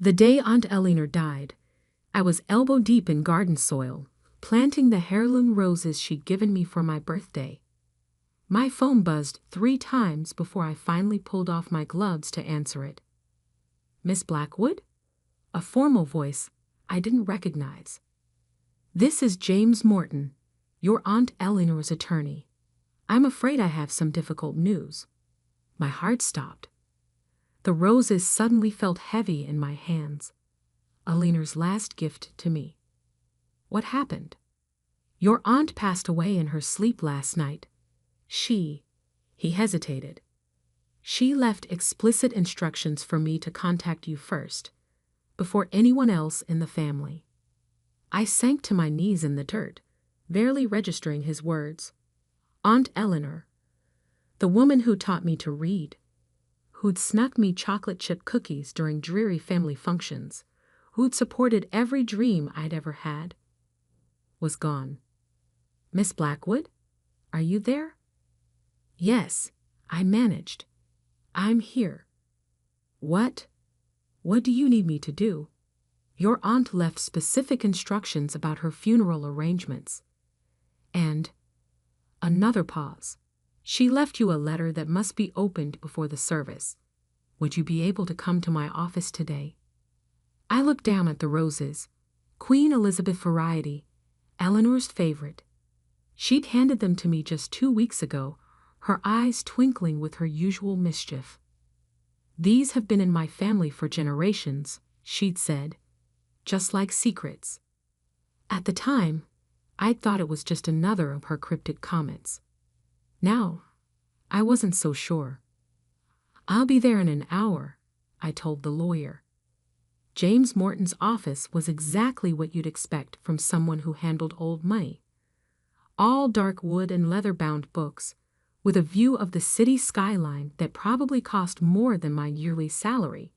The day Aunt Eleanor died, I was elbow-deep in garden soil, planting the heirloom roses she'd given me for my birthday. My phone buzzed 3 times before I finally pulled off my gloves to answer it. "Miss Blackwood?" A formal voice I didn't recognize. "This is James Morton, your Aunt Eleanor's attorney. I'm afraid I have some difficult news." My heart stopped. The roses suddenly felt heavy in my hands. Eleanor's last gift to me. "What happened?" "Your aunt passed away in her sleep last night. He hesitated. She left explicit instructions for me to contact you first, before anyone else in the family." I sank to my knees in the dirt, barely registering his words. Aunt Eleanor, the woman who taught me to read, who'd snuck me chocolate chip cookies during dreary family functions, who'd supported every dream I'd ever had, was gone. "Miss Blackwood, are you there?" "Yes," I managed. "I'm here." What do you need me to do?" "Your aunt left specific instructions about her funeral arrangements." And another pause. "She left you a letter that must be opened before the service. Would you be able to come to my office today?" I looked down at the roses. Queen Elizabeth variety, Eleanor's favorite. She'd handed them to me just 2 weeks ago, her eyes twinkling with her usual mischief. "These have been in my family for generations," she'd said, "just like secrets." At the time, I'd thought it was just another of her cryptic comments. Now, I wasn't so sure. "I'll be there in an hour," I told the lawyer. James Morton's office was exactly what you'd expect from someone who handled old money. All dark wood and leather-bound books, with a view of the city skyline that probably cost more than my yearly salary.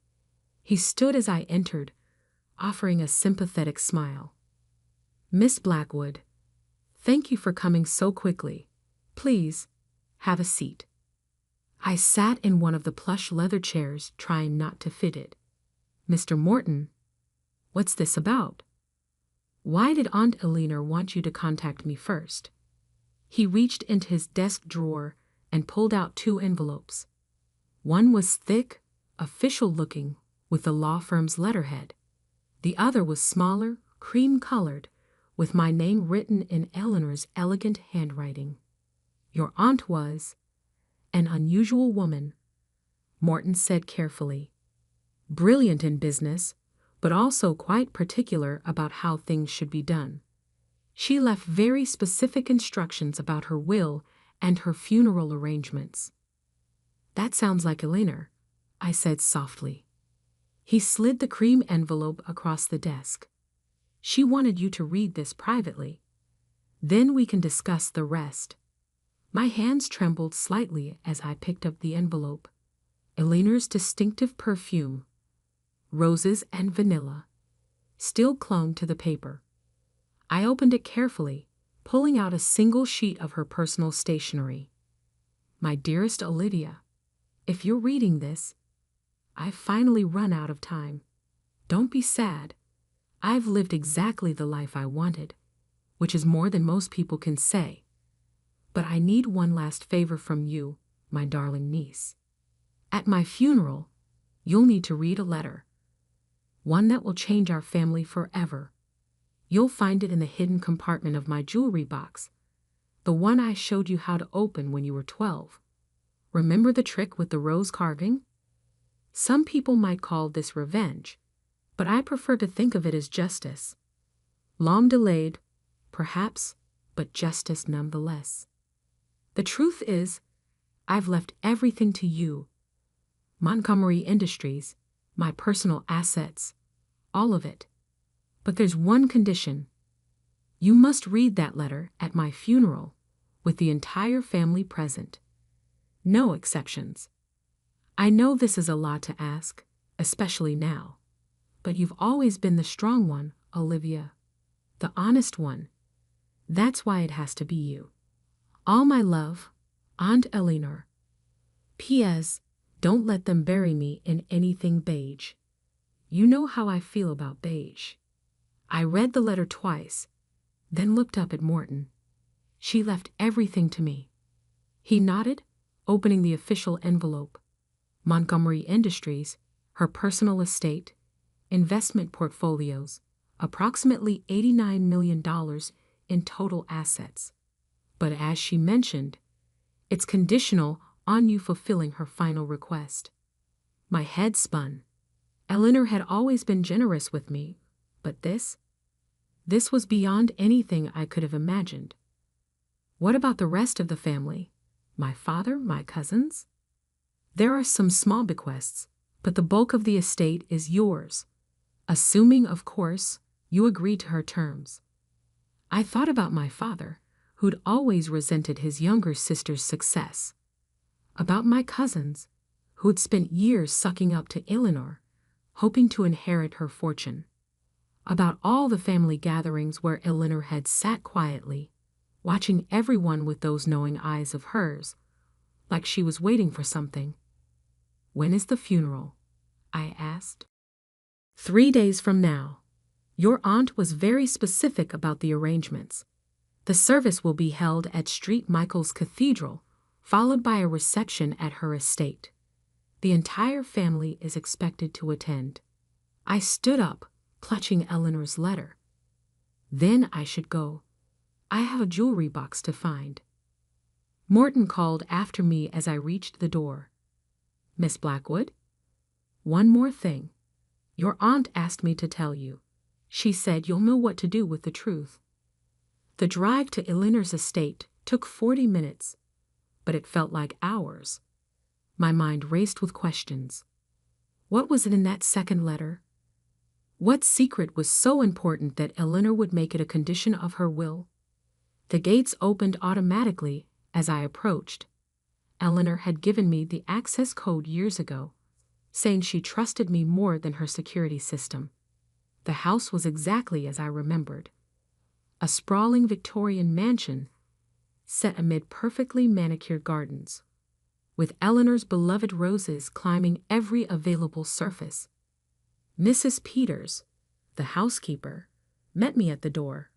He stood as I entered, offering a sympathetic smile. "Miss Blackwood, thank you for coming so quickly. Please, have a seat." I sat in one of the plush leather chairs, trying not to fit it. "Mr. Morton, what's this about? Why did Aunt Eleanor want you to contact me first?" He reached into his desk drawer and pulled out 2 envelopes. One was thick, official-looking, with the law firm's letterhead. The other was smaller, cream-colored, with my name written in Eleanor's elegant handwriting. "Your aunt was an unusual woman," Morton said carefully. "Brilliant in business, but also quite particular about how things should be done. She left very specific instructions about her will and her funeral arrangements." "That sounds like Eleanor," I said softly. He slid the cream envelope across the desk. "She wanted you to read this privately. Then we can discuss the rest." My hands trembled slightly as I picked up the envelope. Eleanor's distinctive perfume, roses and vanilla, still clung to the paper. I opened it carefully, pulling out a single sheet of her personal stationery. "My dearest Olivia, if you're reading this, I've finally run out of time. Don't be sad. I've lived exactly the life I wanted, which is more than most people can say. But I need one last favor from you, my darling niece. At my funeral, you'll need to read a letter. One that will change our family forever. You'll find it in the hidden compartment of my jewelry box, the one I showed you how to open when you were 12. Remember the trick with the rose carving? Some people might call this revenge, but I prefer to think of it as justice. Long delayed, perhaps, but justice nonetheless. The truth is, I've left everything to you. Montgomery Industries, my personal assets, all of it. But there's one condition. You must read that letter at my funeral, with the entire family present. No exceptions. I know this is a lot to ask, especially now. But you've always been the strong one, Olivia. The honest one. That's why it has to be you. All my love, Aunt Eleanor. P.S. Don't let them bury me in anything beige. You know how I feel about beige. I read the letter twice, then looked up at Morton. She left everything to me. He nodded, opening the official envelope. Montgomery Industries, her personal estate, investment portfolios, approximately $89 million in total assets. But as she mentioned, it's conditional on you fulfilling her final request. My head spun. Eleanor had always been generous with me, but this was beyond anything I could have imagined. What about the rest of the family? My father, my cousins? There are some small bequests, but the bulk of the estate is yours, assuming, of course, you agree to her terms. I thought about my father, who'd always resented his younger sister's success. About my cousins, who'd spent years sucking up to Eleanor, hoping to inherit her fortune. About all the family gatherings where Eleanor had sat quietly, watching everyone with those knowing eyes of hers, like she was waiting for something. When is the funeral? I asked. 3 days from now. Your aunt was very specific about the arrangements. The service will be held at St. Michael's Cathedral, followed by a reception at her estate. The entire family is expected to attend. I stood up, clutching Eleanor's letter. Then I should go. I have a jewelry box to find. Morton called after me as I reached the door. Miss Blackwood? One more thing. Your aunt asked me to tell you. She said you'll know what to do with the truth. The drive to Eleanor's estate took 40 minutes, but it felt like hours. My mind raced with questions. What was it in that second letter? What secret was so important that Eleanor would make it a condition of her will? The gates opened automatically as I approached. Eleanor had given me the access code years ago, saying she trusted me more than her security system. The house was exactly as I remembered. A sprawling Victorian mansion set amid perfectly manicured gardens, with Eleanor's beloved roses climbing every available surface. Mrs. Peters, the housekeeper, met me at the door.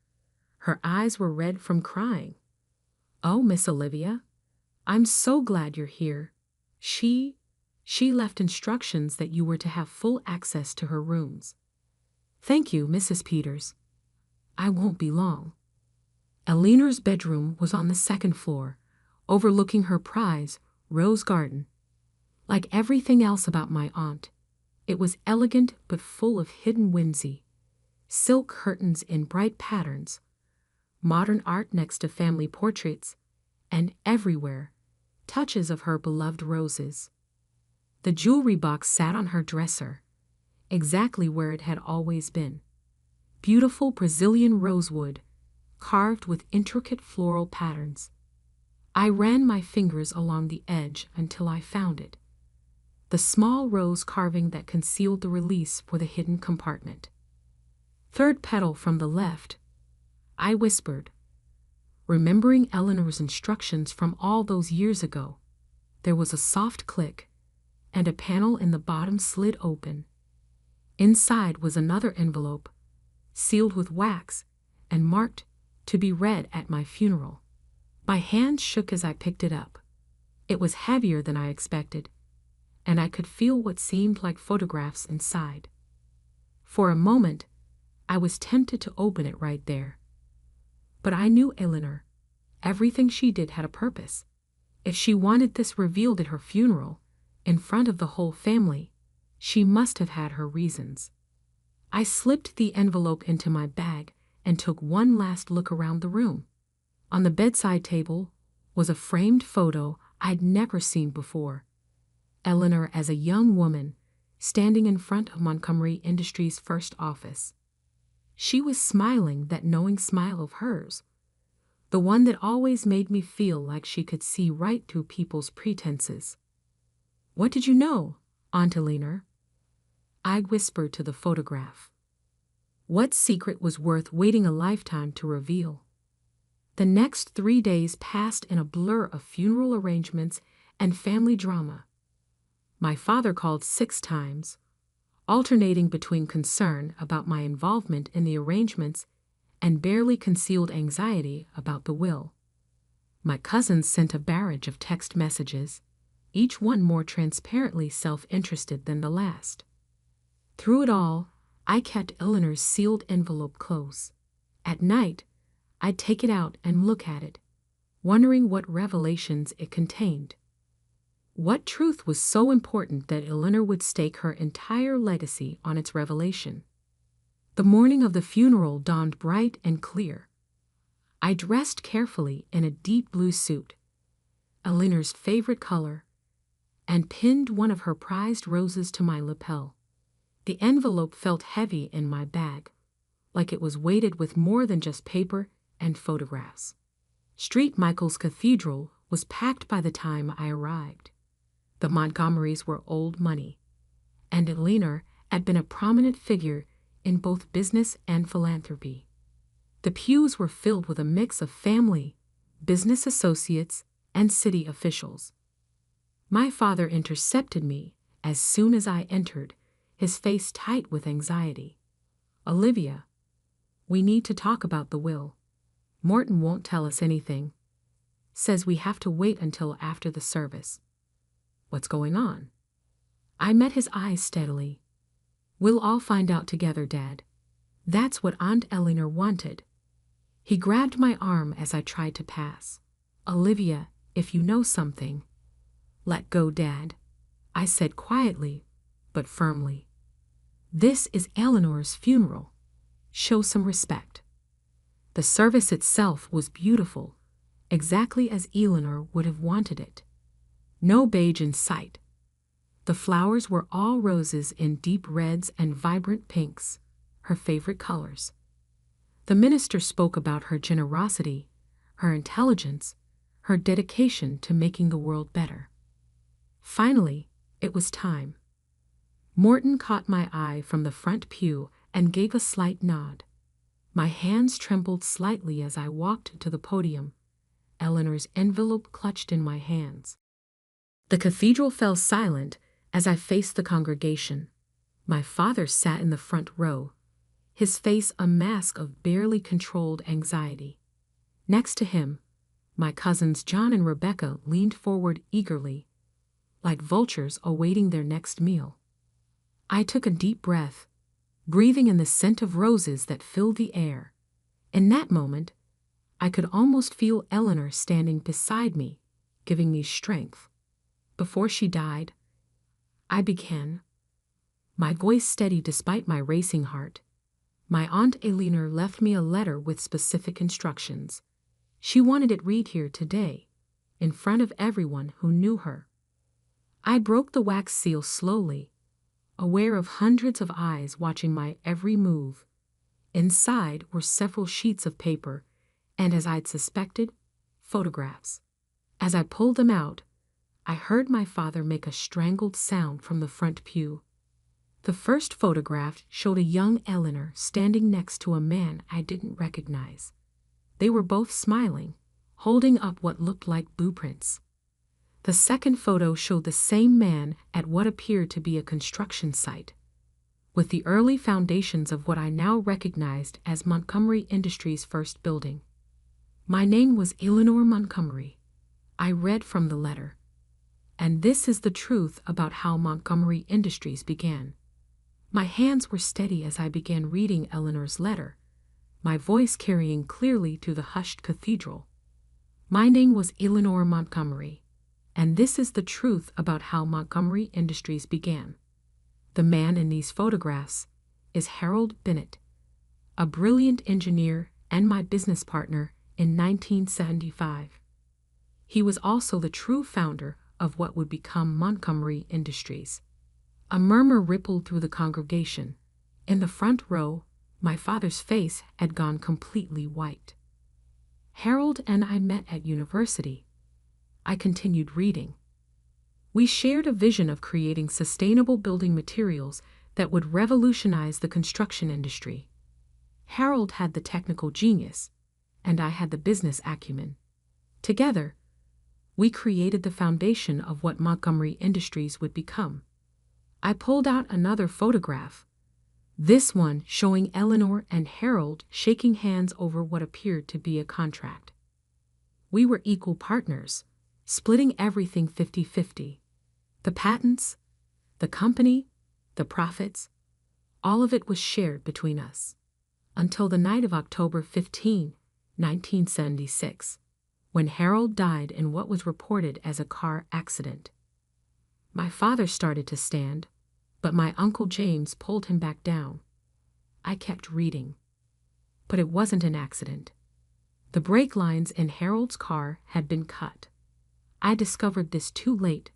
Her eyes were red from crying. "Oh, Miss Olivia, I'm so glad you're here. She left instructions that you were to have full access to her rooms." "Thank you, Mrs. Peters. I won't be long." Eleanor's bedroom was on the second floor, overlooking her prize, rose garden. Like everything else about my aunt, it was elegant but full of hidden whimsy. Silk curtains in bright patterns, modern art next to family portraits, and everywhere, touches of her beloved roses. The jewelry box sat on her dresser, exactly where it had always been. Beautiful Brazilian rosewood, carved with intricate floral patterns. I ran my fingers along the edge until I found it. The small rose carving that concealed the release for the hidden compartment. "Third petal from the left," I whispered, remembering Eleanor's instructions from all those years ago. There was a soft click, and a panel in the bottom slid open. Inside was another envelope, sealed with wax and marked "to be read at my funeral." My hand shook as I picked it up. It was heavier than I expected, and I could feel what seemed like photographs inside. For a moment, I was tempted to open it right there. But I knew Eleanor. Everything she did had a purpose. If she wanted this revealed at her funeral, in front of the whole family, she must have had her reasons. I slipped the envelope into my bag and took one last look around the room. On the bedside table was a framed photo I'd never seen before. Eleanor as a young woman, standing in front of Montgomery Industries' first office. She was smiling that knowing smile of hers, the one that always made me feel like she could see right through people's pretenses. "What did you know, Aunt Eleanor?" I whispered to the photograph. What secret was worth waiting a lifetime to reveal? The next 3 days passed in a blur of funeral arrangements and family drama. My father called 6 times, alternating between concern about my involvement in the arrangements and barely concealed anxiety about the will. My cousins sent a barrage of text messages, each one more transparently self-interested than the last. Through it all, I kept Eleanor's sealed envelope close. At night, I'd take it out and look at it, wondering what revelations it contained. What truth was so important that Eleanor would stake her entire legacy on its revelation? The morning of the funeral dawned bright and clear. I dressed carefully in a deep blue suit, Eleanor's favorite color, and pinned one of her prized roses to my lapel. The envelope felt heavy in my bag, like it was weighted with more than just paper and photographs. St. Michael's Cathedral was packed by the time I arrived. The Montgomerys were old money, and Eleanor had been a prominent figure in both business and philanthropy. The pews were filled with a mix of family, business associates, and city officials. My father intercepted me as soon as I entered, his face tight with anxiety. "Olivia, we need to talk about the will. Morton won't tell us anything. Says we have to wait until after the service." "What's going on?" I met his eyes steadily. "We'll all find out together, Dad. That's what Aunt Eleanor wanted." He grabbed my arm as I tried to pass. "Olivia, if you know something." "Let go, Dad," I said quietly, but firmly. "This is Eleanor's funeral. Show some respect." The service itself was beautiful, exactly as Eleanor would have wanted it. No beige in sight. The flowers were all roses in deep reds and vibrant pinks, her favorite colors. The minister spoke about her generosity, her intelligence, her dedication to making the world better. Finally, it was time. Morton caught my eye from the front pew and gave a slight nod. My hands trembled slightly as I walked to the podium, Eleanor's envelope clutched in my hands. The cathedral fell silent as I faced the congregation. My father sat in the front row, his face a mask of barely controlled anxiety. Next to him, my cousins John and Rebecca leaned forward eagerly, like vultures awaiting their next meal. I took a deep breath, breathing in the scent of roses that filled the air. In that moment, I could almost feel Eleanor standing beside me, giving me strength. Before she died, I began, my voice steady despite my racing heart. My Aunt Eleanor left me a letter with specific instructions. She wanted it read here today, in front of everyone who knew her. I broke the wax seal slowly, aware of hundreds of eyes watching my every move. Inside were several sheets of paper, and as I'd suspected, photographs. As I pulled them out, I heard my father make a strangled sound from the front pew. The first photograph showed a young Eleanor standing next to a man I didn't recognize. They were both smiling, holding up what looked like blueprints. The second photo showed the same man at what appeared to be a construction site, with the early foundations of what I now recognized as Montgomery Industries' first building. "My name was Eleanor Montgomery," I read from the letter. "And this is the truth about how Montgomery Industries began." My hands were steady as I began reading Eleanor's letter, my voice carrying clearly through the hushed cathedral. "My name was Eleanor Montgomery, and this is the truth about how Montgomery Industries began. The man in these photographs is Harold Bennett, a brilliant engineer and my business partner in 1975. He was also the true founder of what would become Montgomery Industries." A murmur rippled through the congregation. In the front row, my father's face had gone completely white. "Harold and I met at university." I continued reading. "We shared a vision of creating sustainable building materials that would revolutionize the construction industry. Harold had the technical genius, and I had the business acumen. Together, we created the foundation of what Montgomery Industries would become. I pulled out another photograph, this one showing Eleanor and Harold shaking hands over what appeared to be a contract. We were equal partners, splitting everything 50-50. The patents, the company, the profits, all of it was shared between us. Until the night of October 15, 1976, when Harold died in what was reported as a car accident. My father started to stand, but my Uncle James pulled him back down. I kept reading. But it wasn't an accident. The brake lines in Harold's car had been cut. I discovered this too late,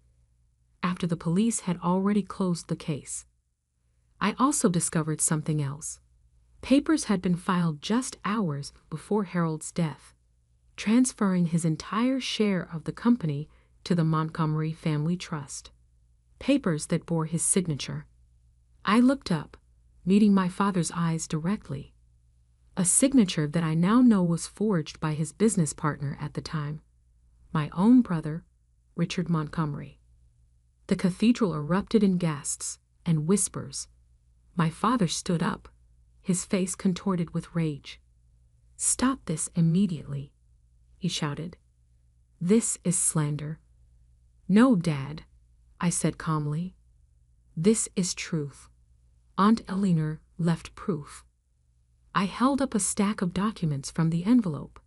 after the police had already closed the case. I also discovered something else. Papers had been filed just hours before Harold's death, transferring his entire share of the company to the Montgomery Family Trust. Papers that bore his signature. I looked up, meeting my father's eyes directly. A signature that I now know was forged by his business partner at the time, my own brother, Richard Montgomery. The cathedral erupted in gasps and whispers. My father stood up, his face contorted with rage. "Stop this immediately," he shouted. "This is slander." "No, Dad," I said calmly. "This is truth. Aunt Eleanor left proof." I held up a stack of documents from the envelope.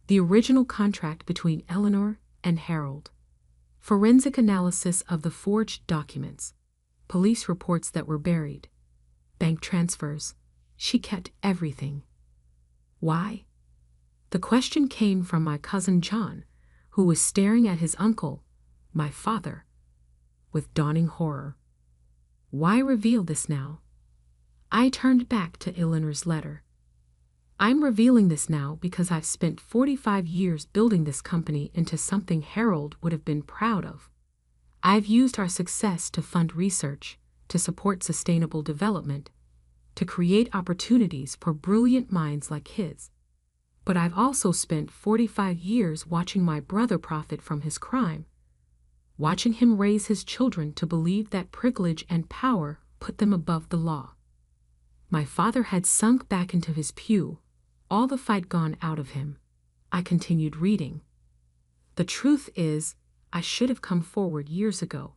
The original contract between Eleanor and Harold. Forensic analysis of the forged documents. Police reports that were buried. Bank transfers. She kept everything. Why? The question came from my cousin John, who was staring at his uncle, my father, with dawning horror. Why reveal this now? I turned back to Eleanor's letter. "I'm revealing this now because I've spent 45 years building this company into something Harold would have been proud of. I've used our success to fund research, to support sustainable development, to create opportunities for brilliant minds like his. But I've also spent 45 years watching my brother profit from his crime, watching him raise his children to believe that privilege and power put them above the law." My father had sunk back into his pew, all the fight gone out of him. I continued reading. "The truth is, I should have come forward years ago.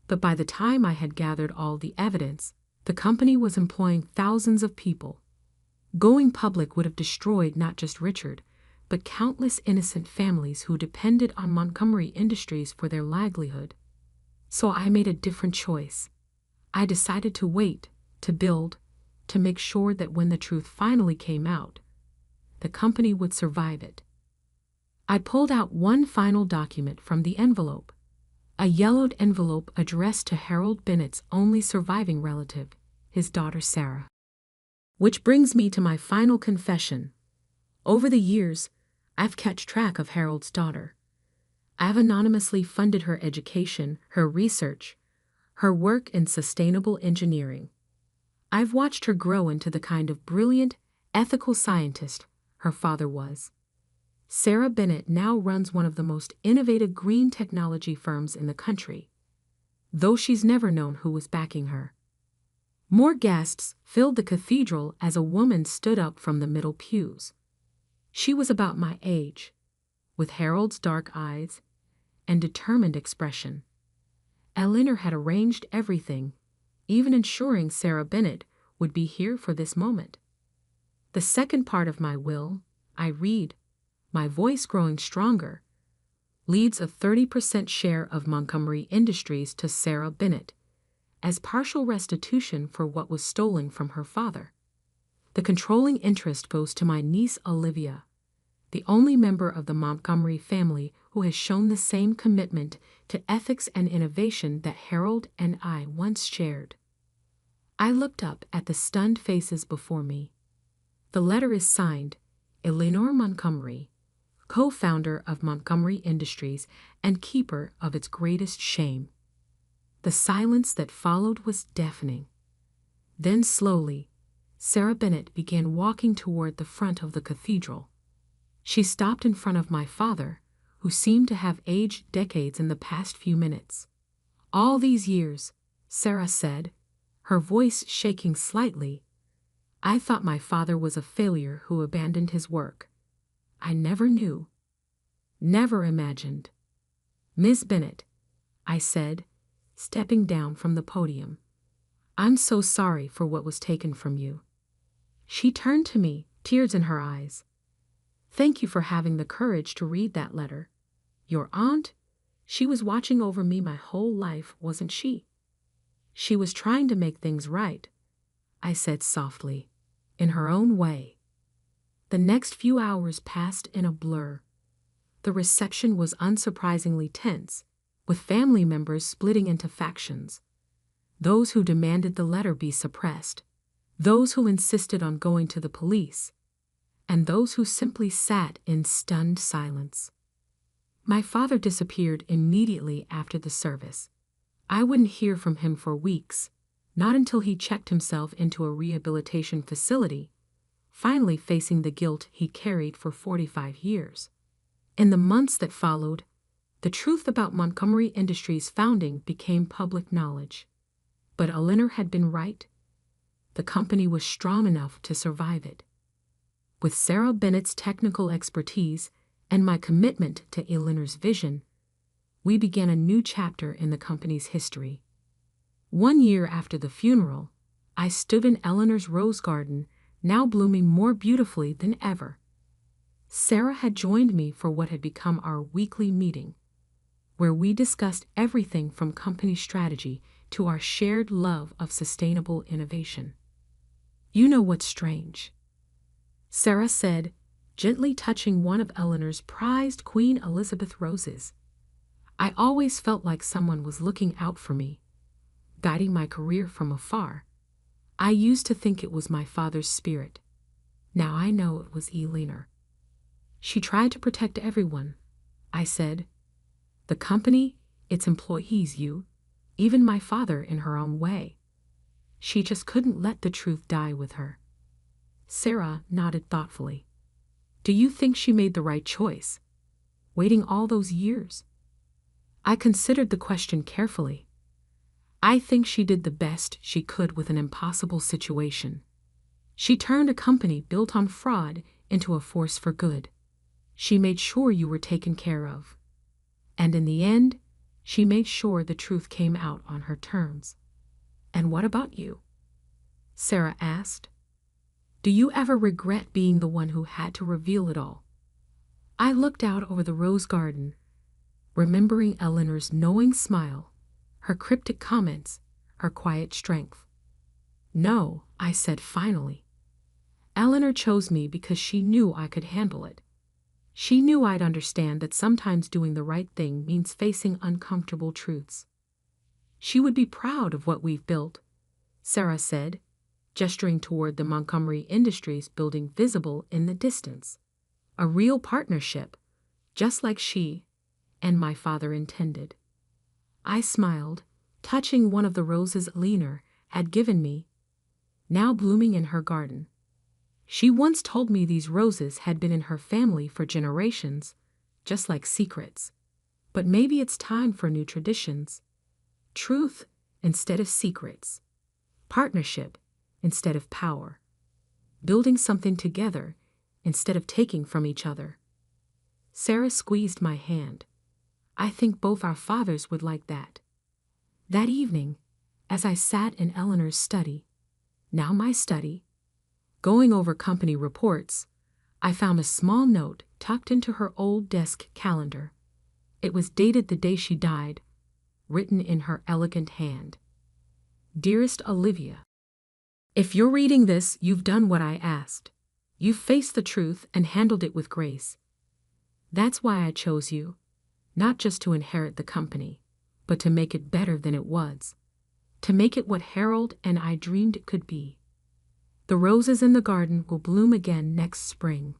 But by the time I had gathered all the evidence, the company was employing thousands of people. Going public would have destroyed not just Richard, but countless innocent families who depended on Montgomery Industries for their livelihood. So I made a different choice. I decided to wait, to build, to make sure that when the truth finally came out, the company would survive it." I pulled out one final document from the envelope, a yellowed envelope addressed to Harold Bennett's only surviving relative, his daughter Sarah. Which brings me to my final confession. Over the years, I've kept track of Harold's daughter. I've anonymously funded her education, her research, her work in sustainable engineering. I've watched her grow into the kind of brilliant, ethical scientist her father was. Sarah Bennett now runs one of the most innovative green technology firms in the country, though she's never known who was backing her. More guests filled the cathedral as a woman stood up from the middle pews. She was about my age, with Harold's dark eyes and determined expression. Eleanor had arranged everything, even ensuring Sarah Bennett would be here for this moment. The second part of my will, I read, my voice growing stronger, leaves a 30% share of Montgomery Industries to Sarah Bennett, as partial restitution for what was stolen from her father. The controlling interest goes to my niece Olivia, the only member of the Montgomery family who has shown the same commitment to ethics and innovation that Harold and I once shared. I looked up at the stunned faces before me. The letter is signed, Eleanor Montgomery, co-founder of Montgomery Industries and keeper of its greatest shame. The silence that followed was deafening. Then slowly, Sarah Bennett began walking toward the front of the cathedral. She stopped in front of my father, who seemed to have aged decades in the past few minutes. All these years, Sarah said, her voice shaking slightly. I thought my father was a failure who abandoned his work. I never knew. Never imagined. Miss Bennet, I said, stepping down from the podium. I'm so sorry for what was taken from you. She turned to me, tears in her eyes. Thank you for having the courage to read that letter. Your aunt? She was watching over me my whole life, wasn't she? She was trying to make things right, I said softly, in her own way. The next few hours passed in a blur. The reception was unsurprisingly tense, with family members splitting into factions. Those who demanded the letter be suppressed, those who insisted on going to the police, and those who simply sat in stunned silence. My father disappeared immediately after the service. I wouldn't hear from him for weeks, not until he checked himself into a rehabilitation facility, finally facing the guilt he carried for 45 years. In the months that followed, the truth about Montgomery Industries' founding became public knowledge. But Eleanor had been right. The company was strong enough to survive it. With Sarah Bennett's technical expertise and my commitment to Eleanor's vision, we began a new chapter in the company's history. 1 year after the funeral, I stood in Eleanor's rose garden, now blooming more beautifully than ever. Sarah had joined me for what had become our weekly meeting, where we discussed everything from company strategy to our shared love of sustainable innovation. You know what's strange? Sarah said, gently touching one of Eleanor's prized Queen Elizabeth roses. I always felt like someone was looking out for me, guiding my career from afar. I used to think it was my father's spirit. Now I know it was Eleanor. She tried to protect everyone, I said. The company, its employees, you, even my father in her own way. She just couldn't let the truth die with her. Sarah nodded thoughtfully. Do you think she made the right choice? Waiting all those years? I considered the question carefully. I think she did the best she could with an impossible situation. She turned a company built on fraud into a force for good. She made sure you were taken care of. And in the end, she made sure the truth came out on her terms. And what about you? Sarah asked. Do you ever regret being the one who had to reveal it all? I looked out over the rose garden, remembering Eleanor's knowing smile, her cryptic comments, her quiet strength. No, I said finally. Eleanor chose me because she knew I could handle it. She knew I'd understand that sometimes doing the right thing means facing uncomfortable truths. She would be proud of what we've built, Sarah said, gesturing toward the Montgomery Industries building visible in the distance. A real partnership, just like she and my father intended. I smiled, touching one of the roses Eleanor had given me, now blooming in her garden. She once told me these roses had been in her family for generations, just like secrets. But maybe it's time for new traditions. Truth instead of secrets. Partnership instead of power. Building something together instead of taking from each other. Sarah squeezed my hand. I think both our fathers would like that. That evening, as I sat in Eleanor's study, now my study, going over company reports, I found a small note tucked into her old desk calendar. It was dated the day she died, written in her elegant hand. Dearest Olivia, if you're reading this, you've done what I asked. You've faced the truth and handled it with grace. That's why I chose you, not just to inherit the company, but to make it better than it was, to make it what Harold and I dreamed it could be. The roses in the garden will bloom again next spring.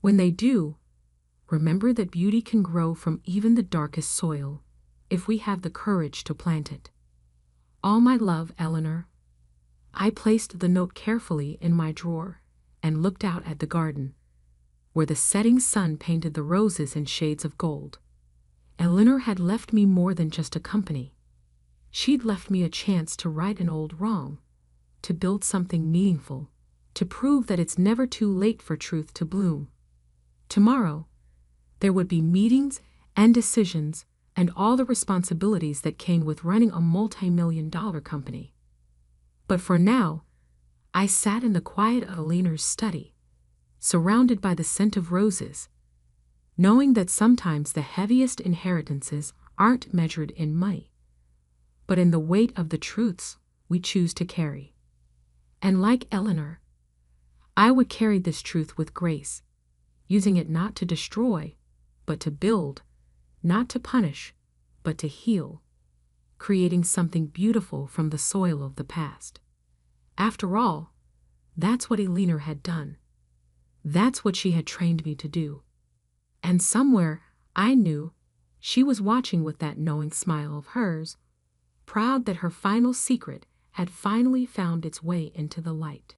When they do, remember that beauty can grow from even the darkest soil, if we have the courage to plant it. All my love, Eleanor. I placed the note carefully in my drawer and looked out at the garden, where the setting sun painted the roses in shades of gold. Eleanor had left me more than just a company. She'd left me a chance to right an old wrong, to build something meaningful, to prove that it's never too late for truth to bloom. Tomorrow, there would be meetings and decisions and all the responsibilities that came with running a multi-million-dollar company. But for now, I sat in the quiet of Eleanor's study, surrounded by the scent of roses, knowing that sometimes the heaviest inheritances aren't measured in money, but in the weight of the truths we choose to carry. And like Eleanor, I would carry this truth with grace, using it not to destroy, but to build, not to punish, but to heal, creating something beautiful from the soil of the past. After all, that's what Eleanor had done. That's what she had trained me to do. And somewhere, I knew, she was watching with that knowing smile of hers, proud that her final secret had finally found its way into the light.